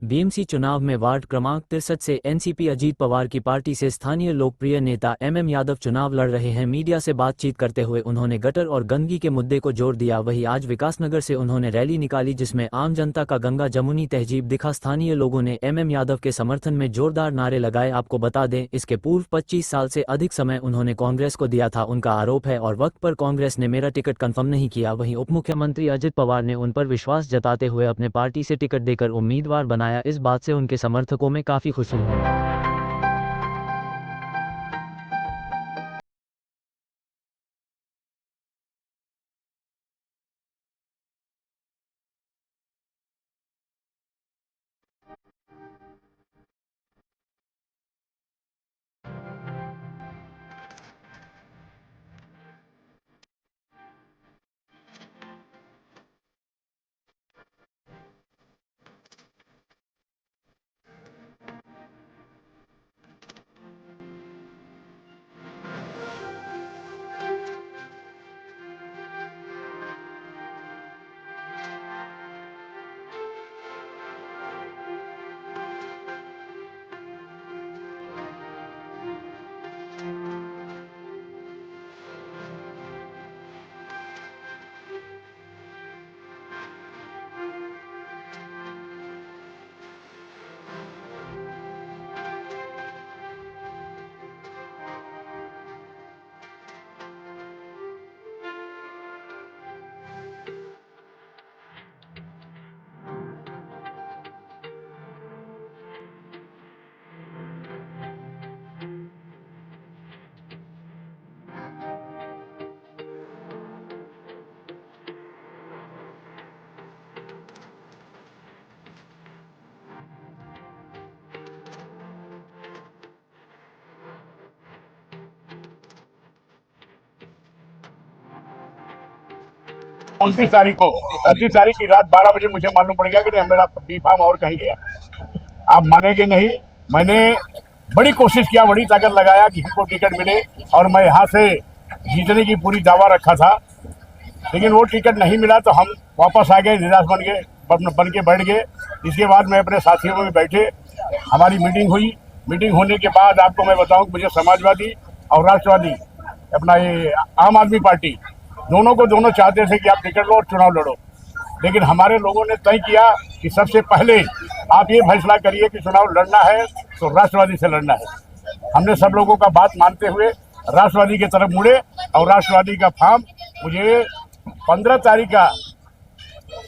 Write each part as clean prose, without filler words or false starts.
BMC चुनाव में ward क्रमांक 63 से एनसीपी अजीत पवार की पार्टी से स्थानीय लोकप्रिय नेता एमएम यादव चुनाव लड़ रहे हैं। मीडिया से बातचीत करते हुए उन्होंने गटर और गंदगी के मुद्दे को जोर दिया। वहीं आज विकासनगर से उन्होंने रैली निकाली जिसमें आम जनता का गंगा जमुनी तहजीब दिखा। स्थानीय लोगों ने एमएम यादव के समर्थन में जोरदार नारे लगाए। आपको बता दें, इसके पूर्व 25 साल से अधिक समय उन्होंने कांग्रेस को दिया था। उनका आरोप है और वक्त पर कांग्रेस ने मेरा टिकट कंफर्म नहीं किया। वहीं उप मुख्यमंत्री अजित पवार ने उन पर विश्वास जताते हुए अपने पार्टी से टिकट देकर उम्मीदवार बनाया। इस बात से उनके समर्थकों में काफी खुशी है। उनतीस तारीख को 29 तारीख की रात 12 बजे मुझे मालूम पड़ गया कि नहीं, मेरा बी फार्म और कहीं गया। आप मानेंगे नहीं, मैंने बड़ी कोशिश किया, बड़ी ताकत लगाया कि हमको टिकट मिले और मैं यहाँ से जीतने की पूरी दावा रखा था, लेकिन वो टिकट नहीं मिला तो हम वापस आ गए, निराश बन के बैठ गए। इसके बाद मैं अपने साथियों में बैठे, हमारी मीटिंग हुई। मीटिंग होने के बाद आपको मैं बताऊं कि मुझे समाजवादी और राष्ट्रवादी अपना ये आम आदमी पार्टी दोनों चाहते थे कि आप टिकट लो और चुनाव लड़ो, लेकिन हमारे लोगों ने तय किया कि सबसे पहले आप ये फैसला करिए कि चुनाव लड़ना है तो राष्ट्रवादी से लड़ना है। हमने सब लोगों का बात मानते हुए राष्ट्रवादी की तरफ मुड़े और राष्ट्रवादी का फॉर्म मुझे 15 तारीख का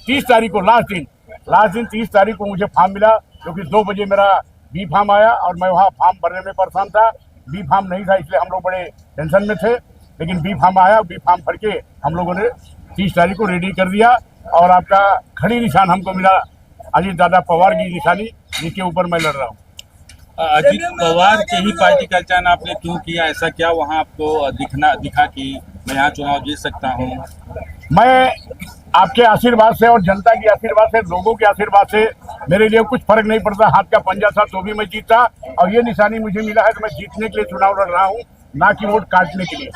30 तारीख को लास्ट दिन 30 तारीख को मुझे फॉर्म मिला, क्योंकि 2 बजे मेरा बी फार्म आया और मैं वहाँ फॉर्म भरने में परेशान था। बी फार्म नहीं था इसलिए हम लोग बड़े टेंशन में थे, लेकिन बी फार्म आया। बी फार्म भर के हम लोगों ने 30 तारीख को रेडी कर दिया और आपका खड़ी निशान हमको मिला अजीत दादा पवार की निशानी, जिसके ऊपर मैं लड़ रहा हूँ। अजीत पवार के ही पार्टी का चयन आपने क्यों किया? ऐसा क्या वहाँ आपको दिखा कि मैं यहाँ चुनाव जीत सकता हूँ? मैं आपके आशीर्वाद से और जनता के आशीर्वाद से, लोगों के आशीर्वाद से मेरे लिए कुछ फर्क नहीं पड़ता। हाथ का पंजा था तो भी मैं जीता और ये निशानी मुझे मिला है तो मैं जीतने के लिए चुनाव लड़ रहा हूँ, ना कि वोट काटने के लिए।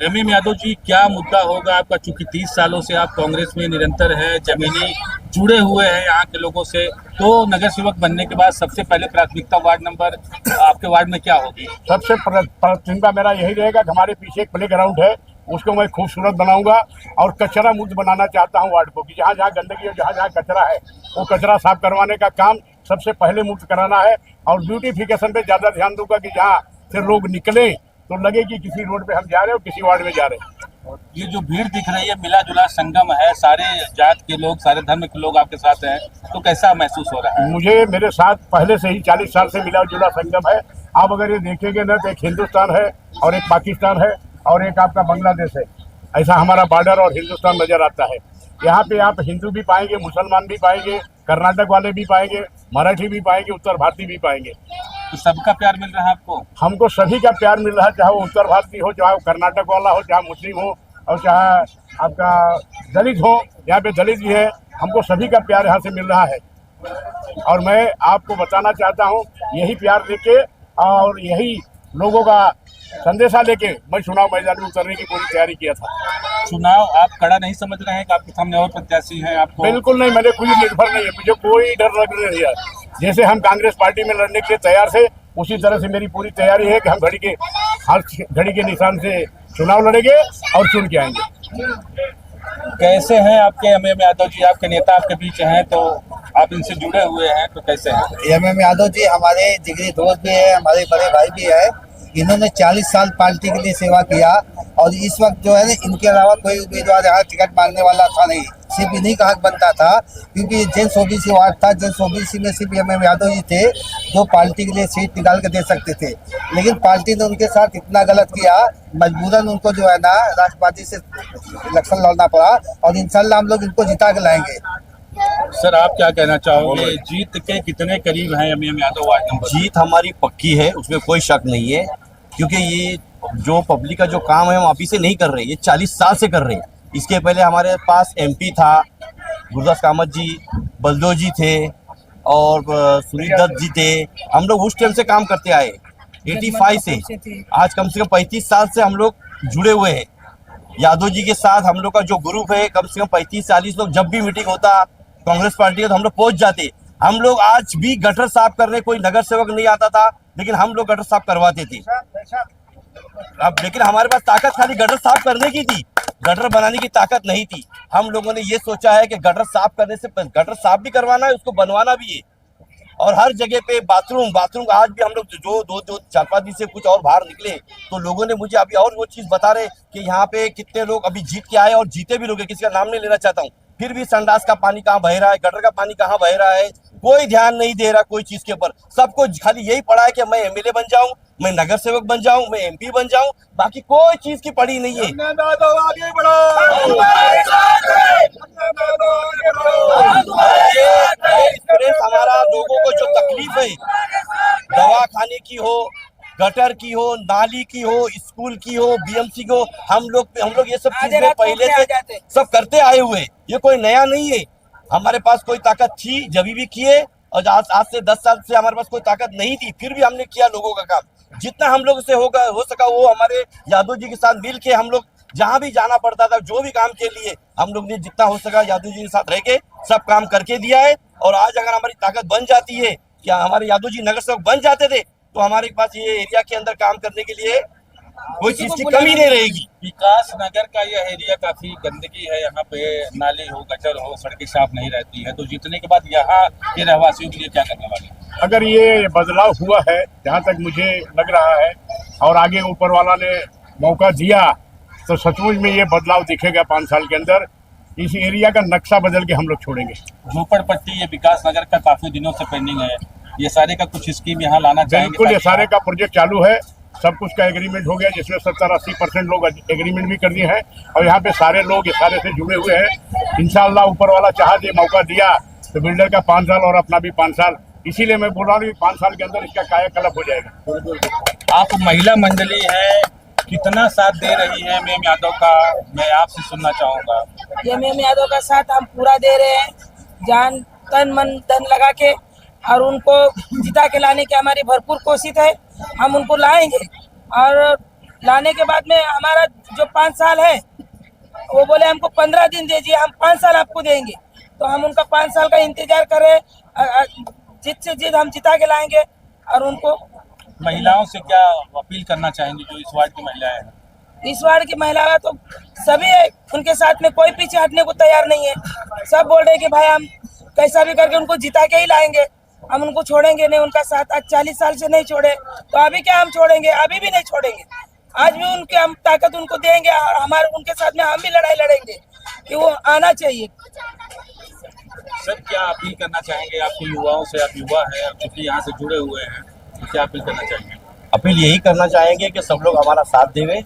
एमएम यादव जी, क्या मुद्दा होगा आपका? चूंकि 30 सालों से आप कांग्रेस में निरंतर है, जमीनी जुड़े हुए हैं यहाँ के लोगों से, तो नगर सेवक बनने के बाद सबसे पहले प्राथमिकता वार्ड नंबर आपके वार्ड में क्या होगी? सबसे प्राथमिकता मेरा यही रहेगा कि हमारे पीछे एक प्ले ग्राउंड है, उसको मैं खूबसूरत बनाऊंगा और कचरा मुक्त बनाना चाहता हूं वार्ड को, कि जहाँ जहाँ गंदगी और जहाँ जहाँ कचरा है वो कचरा साफ करवाने का काम सबसे पहले मुक्त कराना है। और ब्यूटिफिकेशन पे ज़्यादा ध्यान दूंगा कि जहाँ से लोग निकले तो लगे कि किसी रोड पे हम जा रहे हो, किसी वार्ड में जा रहे हैं। ये जो भीड़ दिख रही है, मिला जुला संगम है, सारे जात के लोग, सारे धर्म के लोग आपके साथ हैं, तो कैसा महसूस हो रहा है? मुझे मेरे साथ पहले से ही 40 साल से मिला जुला संगम है। आप अगर ये देखेंगे ना तो एक हिंदुस्तान है और एक पाकिस्तान है और एक आपका बांग्लादेश है, ऐसा हमारा बॉर्डर और हिंदुस्तान नजर आता है। यहाँ पे आप हिंदू भी पाएंगे, मुसलमान भी पाएंगे, कर्नाटक वाले भी पाएंगे, मराठी भी पाएंगे, उत्तर भारतीय भी पाएंगे। तो सबका प्यार मिल रहा है आपको? हमको सभी का प्यार मिल रहा है, चाहे वो उत्तर भारतीय हो, चाहे वो कर्नाटक वाला हो, चाहे मुस्लिम हो और चाहे आपका दलित हो। यहाँ पे दलित भी है, हमको सभी का प्यार यहाँ से मिल रहा है। और मैं आपको बताना चाहता हूँ, यही प्यार देके और यही लोगों का संदेशा लेके मैं चुनाव मैदान में उतरने की पूरी तैयारी किया था। चुनाव आप कड़ा नहीं समझ रहे हैं कि आपके सामने और प्रत्याशी हैं? आपको बिल्कुल नहीं, मैंने कुछ निर्भर नहीं है, मुझे कोई डर लग नहीं है। जैसे हम कांग्रेस पार्टी में लड़ने के लिए तैयार थे, उसी तरह से मेरी पूरी तैयारी है कि हम हर घड़ी के निशान से चुनाव लड़ेंगे और चुन के आएंगे। कैसे हैं आपके एमएम यादव जी? आपके नेता आपके बीच हैं, तो आप इनसे जुड़े हुए हैं, तो कैसे हैं? एमएम यादव जी हमारे जिगरी दोस्त भी है, हमारे बड़े भाई भी है। इन्होंने 40 साल पार्टी के लिए सेवा किया और इस वक्त जो है ना, इनके अलावा कोई उम्मीदवार यहाँ टिकट मांगने वाला था नहीं, सिर्फ इन्हीं का हक बनता था, क्योंकि जेंट्स ओबीसी वार्ड था, जेंट्स ओबीसी में सिर्फ एमएम यादव जी थे जो पार्टी के लिए सीट निकाल के दे सकते थे। लेकिन पार्टी ने उनके साथ इतना गलत किया, मजबूरन उनको जो है ना राष्ट्रवादी से इलेक्शन लड़ना पड़ा और इंशाल्लाह हम लोग इनको जिता के लाएंगे। सर आप क्या कहना चाहोगे? जीत के कितने करीब हैं एमएम यादव वार्ड नंबर? जीत हमारी पक्की है, उसमें कोई शक नहीं है, क्योंकि ये जो पब्लिक का जो काम है हम अभी से नहीं कर रहे, ये 40 साल से कर रहे हैं। इसके पहले हमारे पास एमपी था, गुरदास कामत जी, बलदो जी थे और सुनील दत्त जी थे। हम लोग उस टाइम से काम करते आए 85 से, आज कम से कम 35 साल से हम लोग जुड़े हुए हैं। यादव जी के साथ हम लोग का जो ग्रुप है, कम से कम 35-40 लोग, जब भी मीटिंग होता कांग्रेस पार्टी का तो हम लोग पहुंच जाते। हम लोग आज भी गटर साफ करने, कोई नगर सेवक नहीं आता था, लेकिन हम लोग गटर साफ करवाते थे। अब लेकिन हमारे पास ताकत खाली गटर साफ करने की थी, गटर बनाने की ताकत नहीं थी। हम लोगों ने ये सोचा है कि गटर साफ करने से गटर साफ भी करवाना है, उसको बनवाना भी है। और हर जगह पे बाथरूम आज भी हम लोग जो 4-5 दिन से कुछ और बाहर निकले तो लोगों ने मुझे अभी और वो चीज बता रहे कि यहाँ पे कितने लोग अभी जीत के आए और जीते भी लोग हैं, किसी का नाम नहीं लेना चाहता हूँ, फिर भी संडास का पानी कहाँ बह रहा है, गटर का पानी कहाँ बह रहा है, कोई ध्यान नहीं दे रहा कोई चीज के ऊपर। सबको खाली यही पड़ा है कि मैं एमएलए बन जाऊं, मैं नगर सेवक बन जाऊं, मैं एमपी बन जाऊं, बाकी कोई चीज की पड़ी नहीं है। हमारा लोगों को जो तकलीफ है, दवा खाने की हो, गटर की हो, नाली की हो, स्कूल की हो, बीएमसी की हो, हम लोग ये सब चीजें पहले से सब करते आए हुए, ये कोई नया नहीं है। हमारे पास कोई ताकत थी जब भी किए, और आज से 10 साल से हमारे पास कोई ताकत नहीं थी, फिर भी हमने किया लोगों का काम। जितना हम लोग से हो सका वो हमारे यादव जी के साथ मिल के हम लोग जहाँ भी जाना पड़ता था, जो भी काम के लिए हम लोग ने जितना हो सका यादव जी के साथ रह के सब काम करके दिया है। और आज अगर हमारी ताकत बन जाती है, क्या हमारे यादव जी नगर सेवक बन जाते थे, तो हमारे पास ये एरिया के अंदर काम करने के लिए कोई चीज की कमी नहीं रहेगी। विकास नगर का यह एरिया काफी गंदगी है, यहाँ पे नाली हो, गटर हो, सड़कें साफ नहीं रहती है, तो जीतने के बाद यहाँ के रहवासियों के लिए क्या करने वाले? अगर ये बदलाव हुआ है, जहाँ तक मुझे लग रहा है, और आगे ऊपर वाला ने मौका दिया, तो सचमुच में ये बदलाव दिखेगा 5 साल के अंदर। इस एरिया का नक्शा बदल के हम लोग छोड़ेंगे। झोपड़पट्टी ये विकास नगर का काफी दिनों से पेंडिंग है, ये सारे का कुछ स्कीम यहाँ लाना चाहेंगे? बिल्कुल, ये सारे का प्रोजेक्ट चालू है, सब कुछ का एग्रीमेंट हो गया, जिसमें 70-80% लोग एग्रीमेंट भी कर दिए हैं और यहाँ पे सारे लोग ये सारे से जुड़े हुए हैं। इंशाल्लाह ऊपर वाला चाहा ये मौका दिया तो बिल्डर का 5 साल और अपना भी 5 साल, इसीलिए मैं बोल रहा हूँ 5 साल के अंदर इसका कायाकल्प हो जाएगा। आप महिला मंडली है, कितना साथ दे रही है एमएम यादव का, मैं आपसे सुनना चाहूँगा। एमएम यादव का साथ हम पूरा दे रहे हैं, जान तन मन धन लगा के, और उनको जिता के लाने की हमारी भरपूर कोशिश है। हम उनको लाएंगे और लाने के बाद में हमारा जो 5 साल है, वो बोले हमको 15 दिन दीजिए, हम 5 साल आपको देंगे, तो हम उनका 5 साल का इंतजार करें, जित से जित हम जिता के लाएंगे। और उनको महिलाओं से क्या अपील करना चाहेंगे जो इस वार्ड की महिलाएं हैं? इस वार्ड की महिला तो सभी है, उनके साथ में कोई पीछे हटने को तैयार नहीं है। सब बोल रहे कि भाई हम कैसा भी करके उनको जिता के ही लाएंगे, हम उनको छोड़ेंगे नहीं। उनका साथ आज 40 साल से नहीं छोड़े, तो अभी क्या हम छोड़ेंगे? अभी भी नहीं छोड़ेंगे, आज भी उनके हम ताकत उनको देंगे और हमारे उनके साथ में हम भी लड़ाई लड़ेंगे कि वो आना चाहिए। सर क्या अपील करना चाहेंगे आपके युवाओं से? आप युवा हैं, क्योंकि यहाँ से जुड़े हुए हैं, तो क्या अपील करना चाहेंगे? अपील यही करना चाहेंगे कि सब लोग हमारा साथ देवें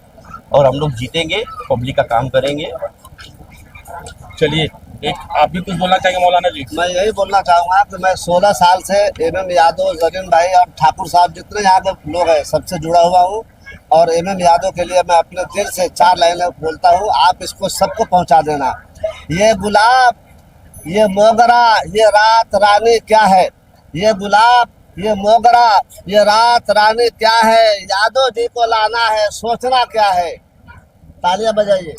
और हम लोग जीतेंगे, पब्लिक का काम करेंगे। चलिए, एक आप भी कुछ बोलना चाहेंगे मौलाना जी? मैं यही बोलना चाहूँगा कि मैं 16 साल से एमएम यादव, जगन भाई और ठाकुर साहब जितने यहाँ के लोग हैं सबसे जुड़ा हुआ हूँ, और एमएम यादव के लिए मैं अपने दिल से 4 लाइनें बोलता हूँ, आप इसको सबको पहुँचा देना। ये गुलाब, ये मोगरा, ये रात रानी क्या है, ये गुलाब, ये मोगरा, ये रात रानी क्या है, यादव जी को लाना है, सोचना क्या है। तालियां बजाइए।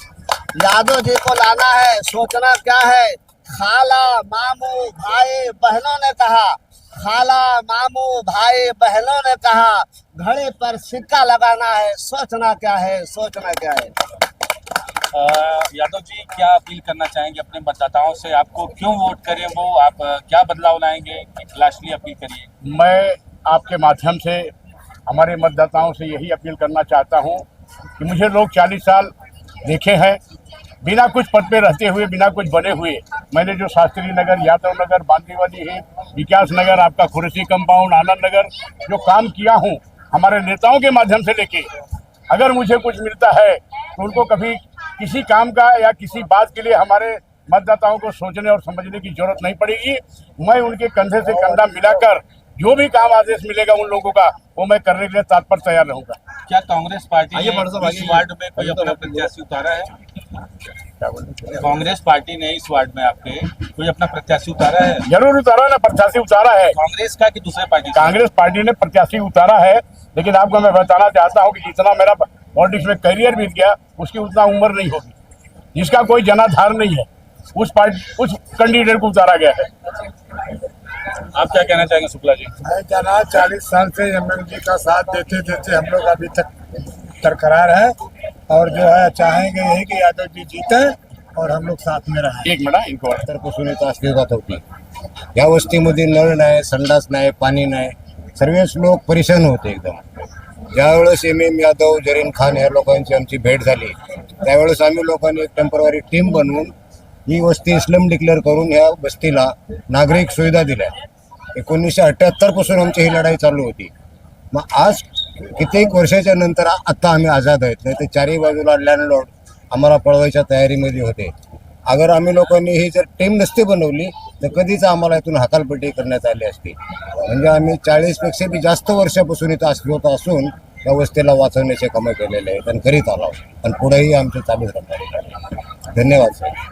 यादव जी को लाना है, सोचना क्या है। खाला मामू भाई बहनों ने कहा, खाला मामू भाई बहनों ने कहा, घड़े पर सिक्का लगाना है, सोचना क्या है, सोचना क्या है। यादव जी क्या अपील करना चाहेंगे अपने मतदाताओं से, आपको क्यों वोट करें वो, आप क्या बदलाव लाएंगे, लास्टली अपील करिए। मैं आपके माध्यम से हमारे मतदाताओं से यही अपील करना चाहता हूं कि मुझे लोग 40 साल देखे हैं, बिना कुछ पद पे रहते हुए, बिना कुछ बने हुए। मैंने जो शास्त्री नगर, यादव नगर, बांदीवाली है, विकास नगर, आपका कुर्सी कंपाउंड, आनंद नगर जो काम किया हूं हमारे नेताओं के माध्यम से लेके, अगर मुझे कुछ मिलता है तो उनको कभी किसी काम का या किसी बात के लिए हमारे मतदाताओं को सोचने और समझने की जरूरत नहीं पड़ेगी। मैं उनके कंधे से कंधा मिलाकर जो भी काम आदेश मिलेगा उन लोगों का, वो मैं करने के लिए तत्पर तैयार रहूंगा। क्या कांग्रेस पार्टी आइए, ने बढ़ साहब, इस आइए। वार्ड में कोई अपना प्रत्याशी उतारा है? क्या बोले? कांग्रेस पार्टी ने इस वार्ड में आपके कोई अपना प्रत्याशी उतारा है? जरूर उतारा ना, प्रत्याशी उतारा है। कांग्रेस का कि दूसरे पार्टी का? कांग्रेस पार्टी ने प्रत्याशी उतारा है, लेकिन आपको मैं बताना चाहता हूं कि जितना मेरा पॉलिटिक्स में करियर बीत गया उसकी उतना उम्र नहीं होगी। जिसका कोई जनाधार नहीं है उस कैंडिडेट को उतारा गया है। आप क्या कहना चाहेंगे शुक्ला जी? मैं कहना 40 साल से एमएम जी का साथ देते देते हम लोग अभी तक बरकरार है, और जो है चाहेंगे यही कि यादव जी जीते और हम लोग साथ में रहें। एक मिनिट इनको पासून इथं अस्तित्वात होती. या वस्तीमध्ये नळ नाही, संडास नाही, पाणी नाही, सर्वच लोक परेशान होते एकदम. ज्यावेळेस एम यादव, जरीन खान या लोकांची आमची भेट झाली त्यावेळेस आम्ही लोकांनी एक टेम्पररी टीम बनवून ही वस्ती स्लम डिक्लेअर करून ह्या वस्तीला नागरिक सुविधा दिल्या. 1978 पासून आमची ही लढाई चालू होती. मग आज कित्येक वर्षाच्या नंतर आता आम्ही आझाद आहेत, नाही तर चारही बाजूला लँडलॉर्ड आम्हाला पळवायच्या तयारीमध्ये होते. अगर आम्ही लोकांनी ही जर टीम नसती बनवली तर कधीच आम्हाला इथून हकालपट्टी करण्यात आली असती. म्हणजे आम्ही 40पेक्षा बी जास्त वर्षापासून इथं अस्तित्वात असून या वस्तीला वाचवण्याचे कामं केलेले आहेत आणि करीत आलो आणि पुढेही आमचे चालूच राहणार आहे. धन्यवाद सर.